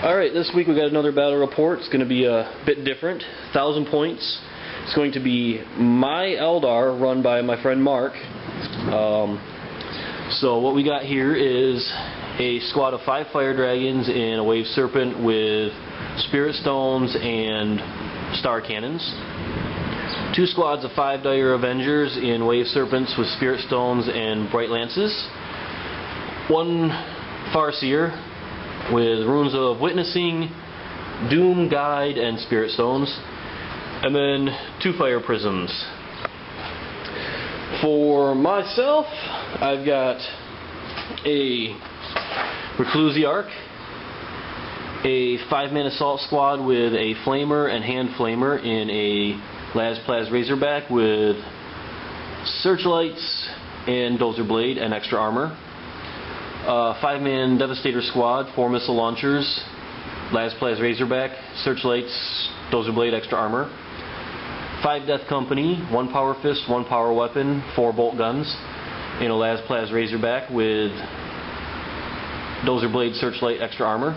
Alright, this week we got another battle report. It's going to be a bit different. 1,000 points. It's going to be my Eldar, run by my friend Mark. So what we got here is a squad of 5 fire dragons and a wave serpent with spirit stones and star cannons. 2 squads of 5 dire avengers in wave serpents with spirit stones and bright lances. 1 farseer with runes of witnessing, doom, guide, and spirit stones, and then 2 fire prisms. For myself, I've got a Reclusiarch, a 5-man assault squad with a flamer and hand flamer in a Las Razorback with searchlights and dozer blade and extra armor. 5-man Devastator squad, 4 missile launchers, Las Razorback, searchlights, dozer blade, extra armor. 5 Death Company, 1 power fist, 1 power weapon, 4 bolt guns in a Las Razorback with dozer blade, searchlight, extra armor.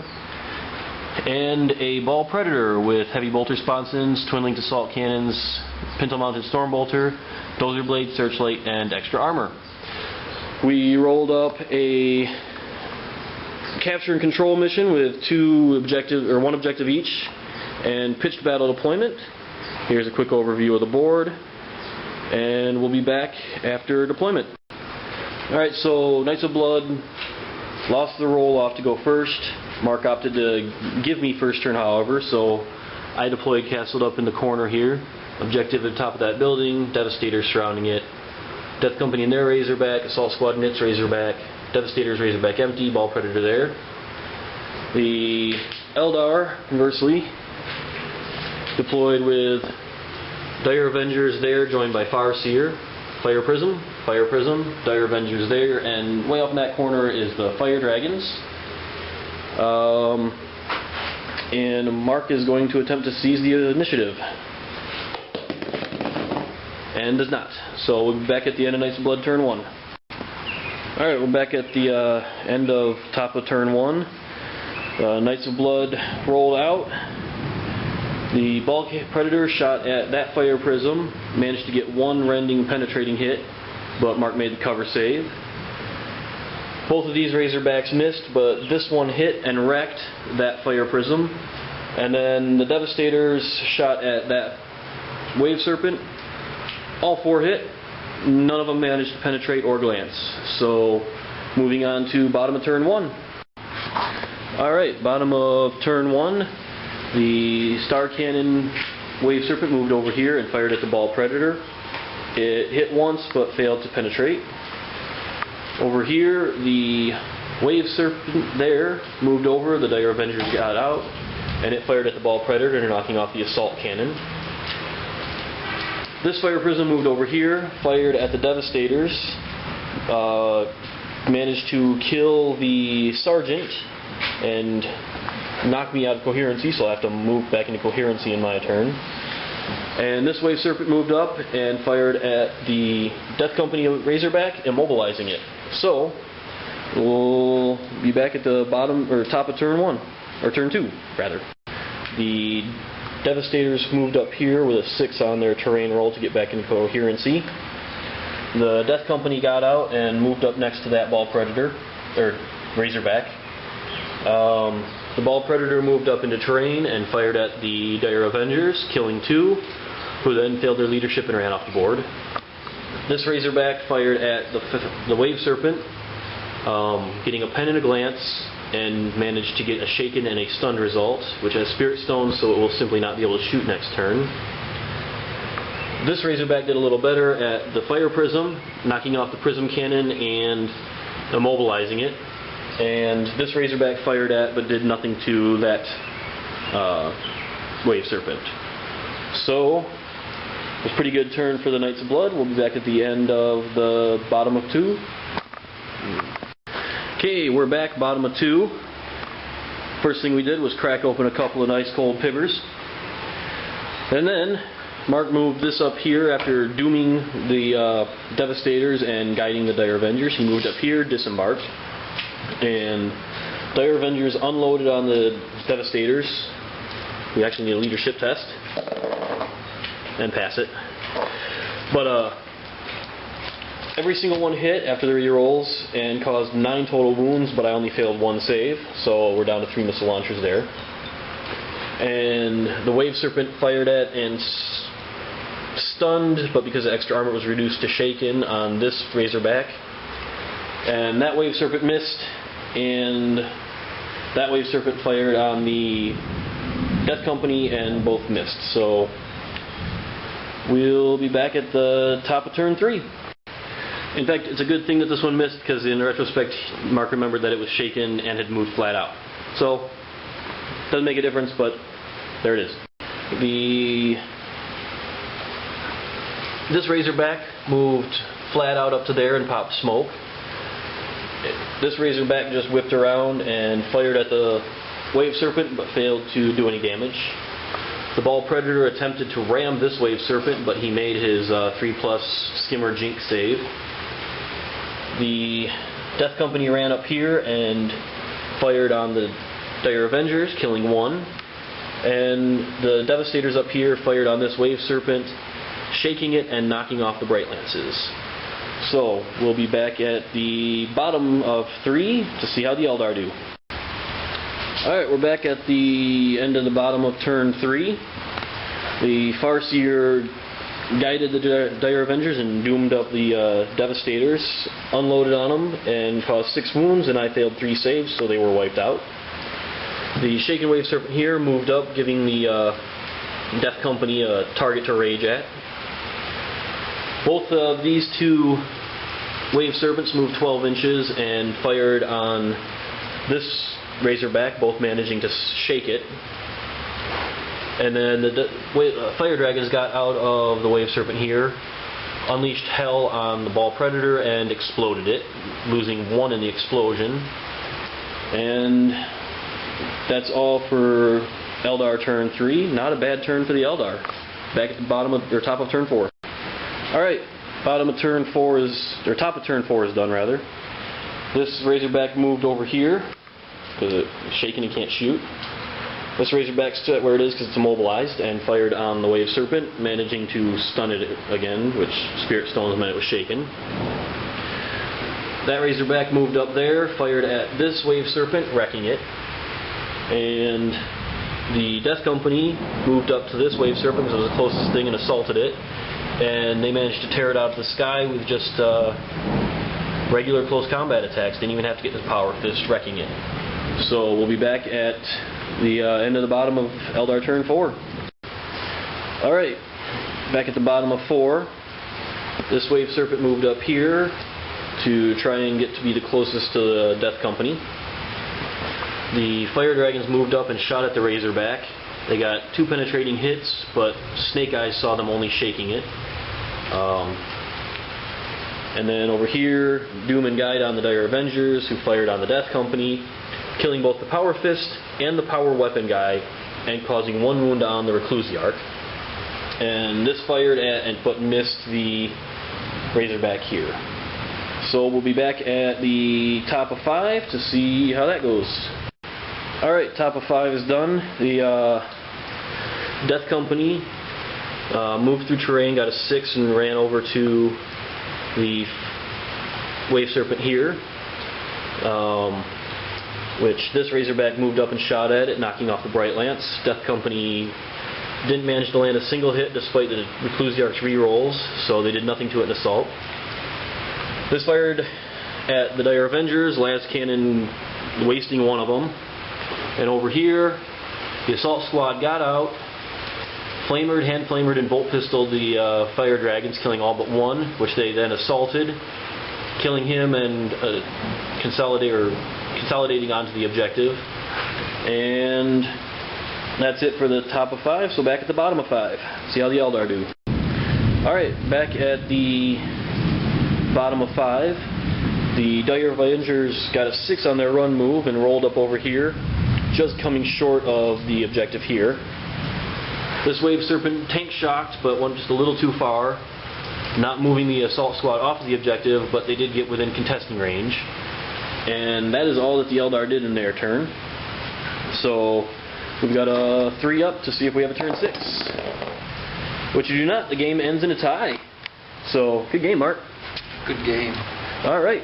And a Ball Predator with heavy bolter sponsons, twin-linked assault cannons, pintle-mounted storm bolter, dozer blade, searchlight, and extra armor. We rolled up a capture and control mission with 1 objective each, and pitched battle deployment. Here's a quick overview of the board, and we'll be back after deployment. Alright, so Knights of Blood lost the roll off to go first. Mark opted to give me first turn, however, so I deployed, castled up in the corner here. Objective at the top of that building, Devastators surrounding it. Death Company in their Razorback, Assault Squad in its Razorback, Devastators Razorback empty, Ball Predator there. The Eldar, conversely, deployed with Dire Avengers there, joined by Farseer, Fire Prism, Dire Avengers there, and way up in that corner is the Fire Dragons. And Mark is going to attempt to seize the initiative. And does not. So we'll be back at the end of Knights of Blood turn 1. Alright, we're back at the end of top of turn 1. Knights of Blood rolled out. The Ball Predator shot at that fire prism, managed to get 1 rending penetrating hit, but Mark made the cover save. Both of these Razorbacks missed, but this one hit and wrecked that fire prism. And then the Devastators shot at that wave serpent. All 4 hit. None of them managed to penetrate or glance. So, moving on to bottom of turn 1. Alright, bottom of turn 1. The Star Cannon Wave Serpent moved over here and fired at the Ball Predator. It hit once but failed to penetrate. Over here, the Wave Serpent there moved over, the Dire Avengers got out, and it fired at the Ball Predator, knocking off the Assault Cannon. This Fire Prism moved over here, fired at the Devastators, managed to kill the Sergeant and knock me out of coherency, so I'll have to move back into coherency in my turn. And this Wave Serpent moved up and fired at the Death Company Razorback, immobilizing it. So, we'll be back at the bottom, or top of turn 1, or turn 2, rather. The Devastators moved up here with a 6 on their terrain roll to get back into coherency. The Death Company got out and moved up next to that Ball Predator, or Razorback. The Ball Predator moved up into terrain and fired at the Dire Avengers, killing 2, who then failed their leadership and ran off the board. This Razorback fired at the Wave Serpent, getting a pen and a glance, and managed to get a shaken and a stunned result, which has Spirit Stones, so it will simply not be able to shoot next turn. This Razorback did a little better at the Fire Prism, knocking off the Prism Cannon and immobilizing it. And this Razorback fired at but did nothing to that Wave Serpent. So, it was a pretty good turn for the Knights of Blood. We'll be back at the end of the bottom of 2. Okay, we're back, bottom of 2. First thing we did was crack open a couple of nice cold pivers. And then Mark moved this up here after dooming the Devastators and guiding the Dire Avengers. He moved up here, disembarked, and Dire Avengers unloaded on the Devastators. We actually need a leadership test and pass it. But every single one hit after the rerolls and caused 9 total wounds, but I only failed 1 save, so we're down to 3 missile launchers there. And the Wave Serpent fired at and stunned, but because of extra armor it was reduced to shaken on this Razorback. And that Wave Serpent missed, and that Wave Serpent fired on the Death Company and both missed. So we'll be back at the top of turn 3. In fact, it's a good thing that this one missed, because in retrospect Mark remembered that it was shaken and had moved flat out. So doesn't make a difference, but there it is. This Razorback moved flat out up to there and popped smoke. This Razorback just whipped around and fired at the Wave Serpent, but failed to do any damage. The Ball Predator attempted to ram this Wave Serpent, but he made his 3+ Skimmer Jink save. The Death Company ran up here and fired on the Dire Avengers, killing 1. And the Devastators up here fired on this Wave Serpent, shaking it and knocking off the Bright Lances. So we'll be back at the bottom of 3 to see how the Eldar do. Alright, we're back at the end of the bottom of turn 3. The Farseer guided the Dire Avengers and doomed up the Devastators, unloaded on them and caused 6 wounds, and I failed 3 saves, so they were wiped out. The Shaken Wave Serpent here moved up, giving the Death Company a target to rage at. Both of these 2 Wave Serpents moved 12 inches and fired on this Razorback, both managing to shake it. And then the Fire Dragons got out of the Wave Serpent here, unleashed hell on the Ball Predator and exploded it, losing 1 in the explosion. And that's all for Eldar turn 3. Not a bad turn for the Eldar. Back at the bottom of, or top of turn 4. Alright, bottom of turn 4 is, or top of turn 4 is done rather. This Razorback moved over here because it's shaking and can't shoot. This Razorback stood where it is because it's immobilized and fired on the Wave Serpent, managing to stun it again, which Spirit Stones meant it was shaken. That Razorback moved up there, fired at this Wave Serpent, wrecking it. And the Death Company moved up to this Wave Serpent because it was the closest thing and assaulted it. And they managed to tear it out of the sky with just regular close combat attacks. Didn't even have to get the Power Fist, wrecking it. So we'll be back at the end of the bottom of Eldar turn 4. Alright, back at the bottom of 4. This Wave Serpent moved up here to try and get to be the closest to the Death Company. The Fire Dragons moved up and shot at the Razorback. They got 2 penetrating hits, but Snake Eyes saw them only shaking it. And then over here, Doom and Guide on the Dire Avengers, who fired on the Death Company, killing both the Power Fist and the Power Weapon guy, and causing 1 wound on the Reclusiarch. And this fired at but missed the Razorback here. So we'll be back at the top of 5 to see how that goes. Alright, top of 5 is done. The Death Company moved through terrain, got a 6, and ran over to the Wave Serpent here, which this Razorback moved up and shot at it, knocking off the Bright Lance. Death Company didn't manage to land a single hit despite the Reclusiarch's rerolls, so they did nothing to it in assault. This fired at the Dire Avengers, Lance Cannon wasting 1 of them. And over here, the Assault Squad got out, flamered, hand flamered, and bolt pistoled the Fire Dragons, killing all but 1, which they then assaulted, killing him and consolidating onto the objective. And that's it for the top of 5, so back at the bottom of 5. See how the Eldar do. Alright, back at the bottom of 5. The Dire Avengers got a 6 on their run move and rolled up over here, just coming short of the objective here. This Wave Serpent tank shocked, but went just a little too far, not moving the Assault Squad off of the objective, but they did get within contesting range. And that is all that the Eldar did in their turn. So we've got a 3 up to see if we have a turn 6. Which you do not. The game ends in a tie. So good game, Mark. Good game. All right.